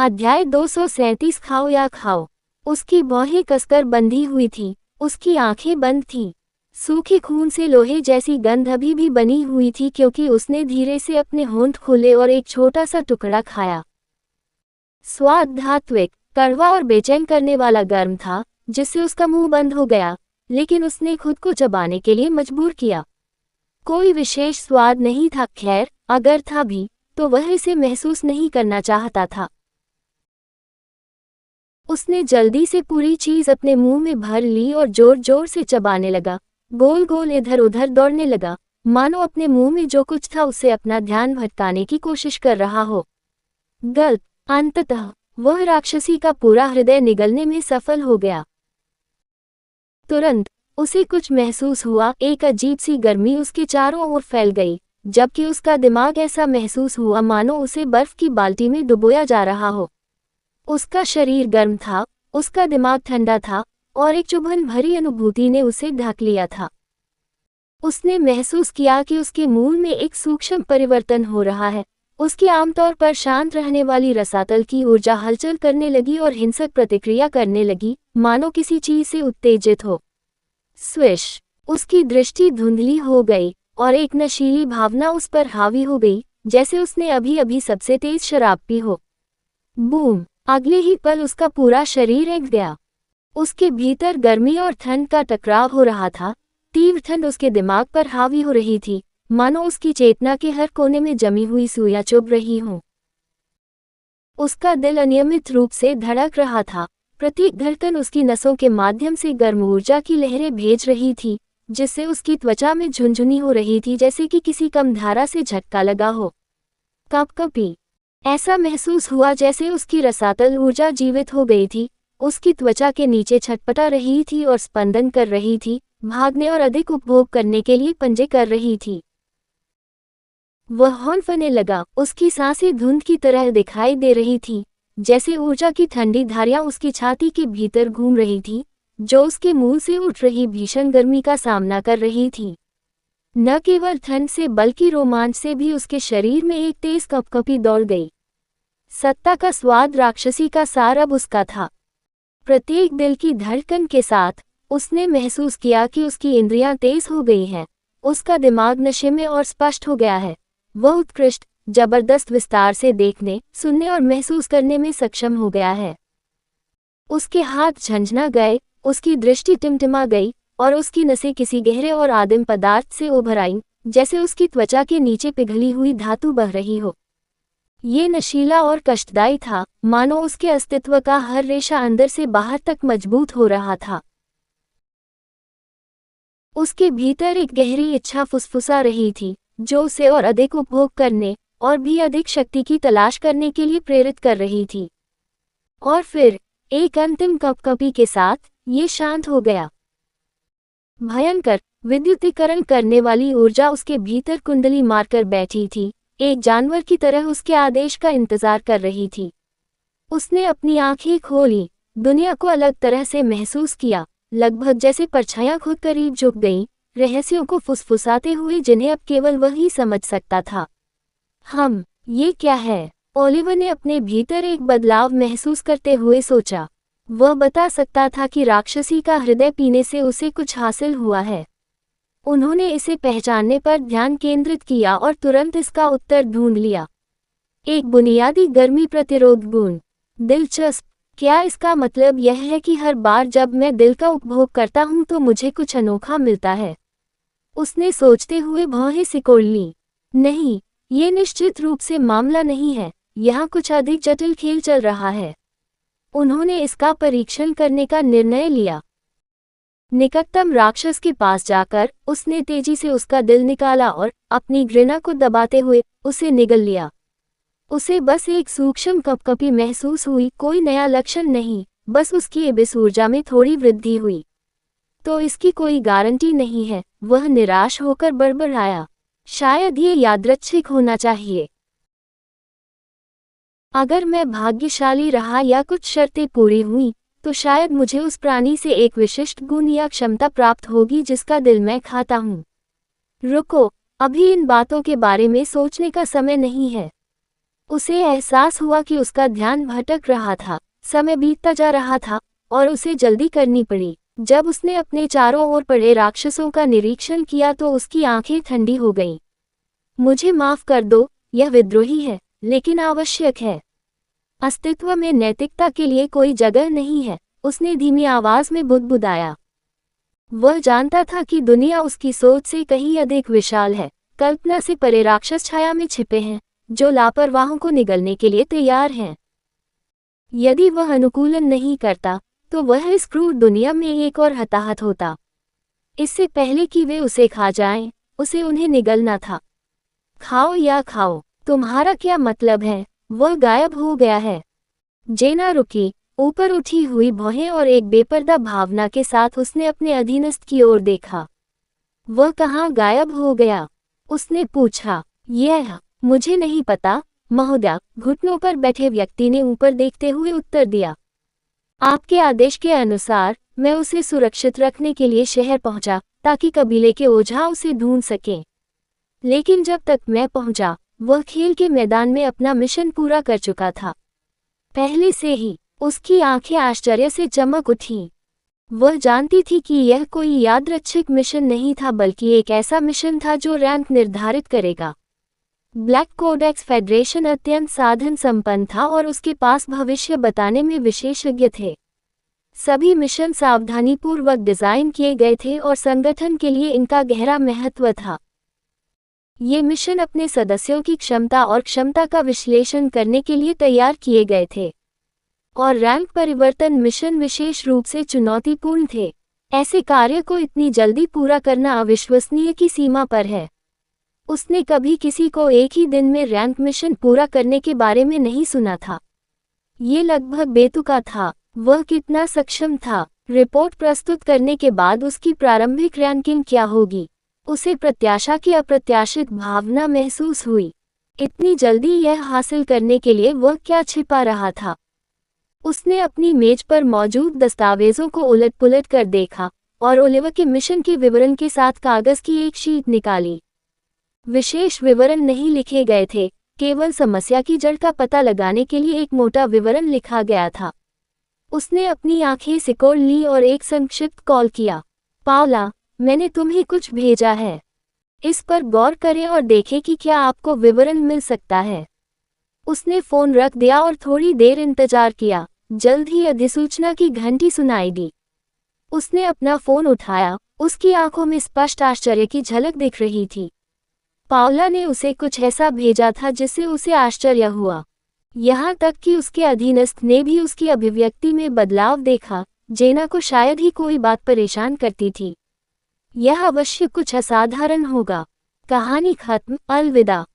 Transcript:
अध्याय 237 खाओ या खाओ। उसकी भौहें कसकर बंधी हुई थी, उसकी आंखें बंद थीं। सूखे खून से लोहे जैसी गंध अभी भी बनी हुई थी क्योंकि उसने धीरे से अपने होंठ खोले और एक छोटा सा टुकड़ा खाया। स्वाद धात्विक, कड़वा और बेचैन करने वाला गर्म था, जिससे उसका मुंह बंद हो गया, लेकिन उसने खुद को चबाने के लिए मजबूर किया। कोई विशेष स्वाद नहीं था, खैर अगर था भी तो वह इसे महसूस नहीं करना चाहता था। उसने जल्दी से पूरी चीज अपने मुंह में भर ली और जोर जोर से चबाने लगा, गोल गोल इधर उधर दौड़ने लगा, मानो अपने मुंह में जो कुछ था उससे अपना ध्यान भटकाने की कोशिश कर रहा हो। गल्प। अंततः वह राक्षसी का पूरा हृदय निगलने में सफल हो गया। तुरंत उसे कुछ महसूस हुआ, एक अजीब सी गर्मी उसके चारों ओर फैल गई, जबकि उसका दिमाग ऐसा महसूस हुआ मानो उसे बर्फ की बाल्टी में डुबोया जा रहा हो। उसका शरीर गर्म था, उसका दिमाग ठंडा था, और एक चुभन भरी अनुभूति ने उसे ढक लिया था। उसने महसूस किया कि उसके मूल में एक सूक्ष्म परिवर्तन हो रहा है। उसकी आमतौर पर शांत रहने वाली रसातल की ऊर्जा हलचल करने लगी और हिंसक प्रतिक्रिया करने लगी, मानो किसी चीज से उत्तेजित हो। स्विश! उसकी दृष्टि धुंधली हो गई और एक नशीली भावना उस पर हावी हो गई, जैसे उसने अभी अभी सबसे तेज शराब पी हो। बूम! अगले ही पल उसका पूरा शरीर हिल गया। उसके भीतर गर्मी और ठंड का टकराव हो रहा था। तीव्र ठंड उसके दिमाग पर हावी हो रही थी, मानो उसकी चेतना के हर कोने में जमी हुई सुइयां चुभ रही हों। उसका दिल अनियमित रूप से धड़क रहा था, प्रत्येक धड़कन उसकी नसों के माध्यम से गर्म ऊर्जा की लहरें भेज रही थी, जिससे उसकी त्वचा में झुनझुनी हो रही थी, जैसे कि किसी कम धारा से झटका लगा हो। कपकपी! ऐसा महसूस हुआ जैसे उसकी रसातल ऊर्जा जीवित हो गई थी, उसकी त्वचा के नीचे छटपटा रही थी और स्पंदन कर रही थी, भागने और अधिक उपभोग करने के लिए पंजे कर रही थी। वह हौंफने लगा, उसकी सांसें धुंध की तरह दिखाई दे रही थी, जैसे ऊर्जा की ठंडी धारियां उसकी छाती के भीतर घूम रही थी, जो उसके मूल से उठ रही भीषण गर्मी का सामना कर रही थी। न केवल ठंड से बल्कि रोमांच से भी उसके शरीर में एक तेज कपकपी दौड़ गई। सत्ता का स्वाद राक्षसी का सार अब उसका था। प्रत्येक दिल की धड़कन के साथ उसने महसूस किया कि उसकी इंद्रियां तेज हो गई हैं, उसका दिमाग नशे में और स्पष्ट हो गया है। वह उत्कृष्ट, जबरदस्त विस्तार से देखने, सुनने और महसूस करने में सक्षम हो गया है। उसके हाथ झंझना गए, उसकी दृष्टि टिमटिमा गई, और उसकी नसें किसी गहरे और आदिम पदार्थ से उभर आईं, जैसे उसकी त्वचा के नीचे पिघली हुई धातु बह रही हो। ये नशीला और कष्टदायी था, मानो उसके अस्तित्व का हर रेशा अंदर से बाहर तक मजबूत हो रहा था। उसके भीतर एक गहरी इच्छा फुसफुसा रही थी, जो उसे और अधिक उपभोग करने और भी अधिक शक्ति की तलाश करने के लिए प्रेरित कर रही थी। और फिर एक अंतिम कपकपी के साथ ये शांत हो गया। भयंकर, विद्युतीकरण करने वाली ऊर्जा उसके भीतर कुंडली मारकर बैठी थी, एक जानवर की तरह उसके आदेश का इंतजार कर रही थी। उसने अपनी आंखें खोली, दुनिया को अलग तरह से महसूस किया, लगभग जैसे परछाइयां खुद करीब झुक गईं, रहस्यों को फुसफुसाते हुए जिन्हें अब केवल वही समझ सकता था। ये क्या है? ओलिवर ने अपने भीतर एक बदलाव महसूस करते हुए सोचा। वह बता सकता था कि राक्षसी का हृदय पीने से उसे कुछ हासिल हुआ है। उन्होंने इसे पहचानने पर ध्यान केंद्रित किया और तुरंत इसका उत्तर ढूंढ लिया। एक बुनियादी गर्मी प्रतिरोध गुण। दिलचस्प, क्या इसका मतलब यह है कि हर बार जब मैं दिल का उपभोग करता हूं तो मुझे कुछ अनोखा मिलता है? उसने सोचते हुए भौहें सिकोड़ लीं। नहीं, ये निश्चित रूप से मामला नहीं है, यहाँ कुछ अधिक जटिल खेल चल रहा है। उन्होंने इसका परीक्षण करने का निर्णय लिया। निकटतम राक्षस के पास जाकर उसने तेजी से उसका दिल निकाला और अपनी घृणा को दबाते हुए उसे निगल लिया। उसे बस एक सूक्ष्म कपकपी महसूस हुई, कोई नया लक्षण नहीं, बस उसकी इबिस ऊर्जा में थोड़ी वृद्धि हुई। तो इसकी कोई गारंटी नहीं है, वह निराश होकर बड़बड़ाया। शायद ये यादृच्छिक होना चाहिए। अगर मैं भाग्यशाली रहा या कुछ शर्तें पूरी हुई, तो शायद मुझे उस प्राणी से एक विशिष्ट गुण या क्षमता प्राप्त होगी जिसका दिल मैं खाता हूँ। रुको, अभी इन बातों के बारे में सोचने का समय नहीं है। उसे एहसास हुआ कि उसका ध्यान भटक रहा था, समय बीतता जा रहा था और उसे जल्दी करनी पड़ी। जब उसने अपने चारों ओर पड़े राक्षसों का निरीक्षण किया तो उसकी आंखें ठंडी हो गईं। मुझे माफ कर दो, यह विद्रोही है, लेकिन आवश्यक है। अस्तित्व में नैतिकता के लिए कोई जगह नहीं है, उसने धीमी आवाज में बुदबुदाया। वह जानता था कि दुनिया उसकी सोच से कहीं अधिक विशाल है, कल्पना से परे राक्षस छाया में छिपे हैं, जो लापरवाहों को निगलने के लिए तैयार हैं। यदि वह अनुकूलन नहीं करता, तो वह इस क्रूर दुनिया में एक और हताहत होता। इससे पहले कि वे उसे खा जाएं, उसे उन्हें निगलना था। खाओ या खाओ, तुम्हारा क्या मतलब है? वह गायब हो गया है। जेना रुकी, ऊपर उठी हुई भौहें और एक बेपर्दा भावना के साथ उसने अपने अधीनस्थ की ओर देखा। वह कहाँ गायब हो गया? उसने पूछा। यह मुझे नहीं पता, महोदय, घुटनों पर बैठे व्यक्ति ने ऊपर देखते हुए उत्तर दिया। आपके आदेश के अनुसार मैं उसे सुरक्षित रखने के लिए शहर पहुंचा, ताकि कबीले के ओझा उसे ढूंढ सकें। लेकिन जब तक मैं पहुंचा, वह खेल के मैदान में अपना मिशन पूरा कर चुका था। पहले से ही उसकी आंखें आश्चर्य से चमक उठीं। वह जानती थी कि यह कोई यादृच्छिक मिशन नहीं था, बल्कि एक ऐसा मिशन था जो रैंक निर्धारित करेगा। ब्लैक कोडेक्स फेडरेशन अत्यंत साधन संपन्न था और उसके पास भविष्य बताने में विशेषज्ञ थे। सभी मिशन सावधानीपूर्वक डिजाइन किए गए थे और संगठन के लिए इनका गहरा महत्व था। ये मिशन अपने सदस्यों की क्षमता और क्षमता का विश्लेषण करने के लिए तैयार किए गए थे, और रैंक परिवर्तन मिशन विशेष रूप से चुनौतीपूर्ण थे। ऐसे कार्य को इतनी जल्दी पूरा करना अविश्वसनीय की सीमा पर है। उसने कभी किसी को एक ही दिन में रैंक मिशन पूरा करने के बारे में नहीं सुना था। ये लगभग बेतुका था। वह कितना सक्षम था? रिपोर्ट प्रस्तुत करने के बाद उसकी प्रारंभिक रैंकिंग क्या होगी? उसे प्रत्याशा की अप्रत्याशित भावना महसूस हुई। इतनी जल्दी यह हासिल करने के लिए वह क्या छिपा रहा था? उसने अपनी मेज पर मौजूद दस्तावेजों को उलट-पुलट कर देखा और ओलिवर के मिशन के विवरण के साथ कागज की एक शीट निकाली। विशेष विवरण नहीं लिखे गए थे, केवल समस्या की जड़ का पता लगाने के लिए एक मोटा विवरण लिखा गया था। उसने अपनी आंखें सिकोड़ ली और एक संक्षिप्त कॉल किया। पाओला, मैंने तुम्हें कुछ भेजा है। इस पर गौर करें और देखें कि क्या आपको विवरण मिल सकता है। उसने फोन रख दिया और थोड़ी देर इंतजार किया। जल्द ही अधिसूचना की घंटी सुनाई दी। उसने अपना फोन उठाया, उसकी आंखों में स्पष्ट आश्चर्य की झलक दिख रही थी। पाओला ने उसे कुछ ऐसा भेजा था जिससे उसे आश्चर्य हुआ। यहाँ तक कि उसके अधीनस्थ ने भी उसकी अभिव्यक्ति में बदलाव देखा। जेना को शायद ही कोई बात परेशान करती थी। यह अवश्य कुछ असाधारण होगा। कहानी खत्म। अलविदा।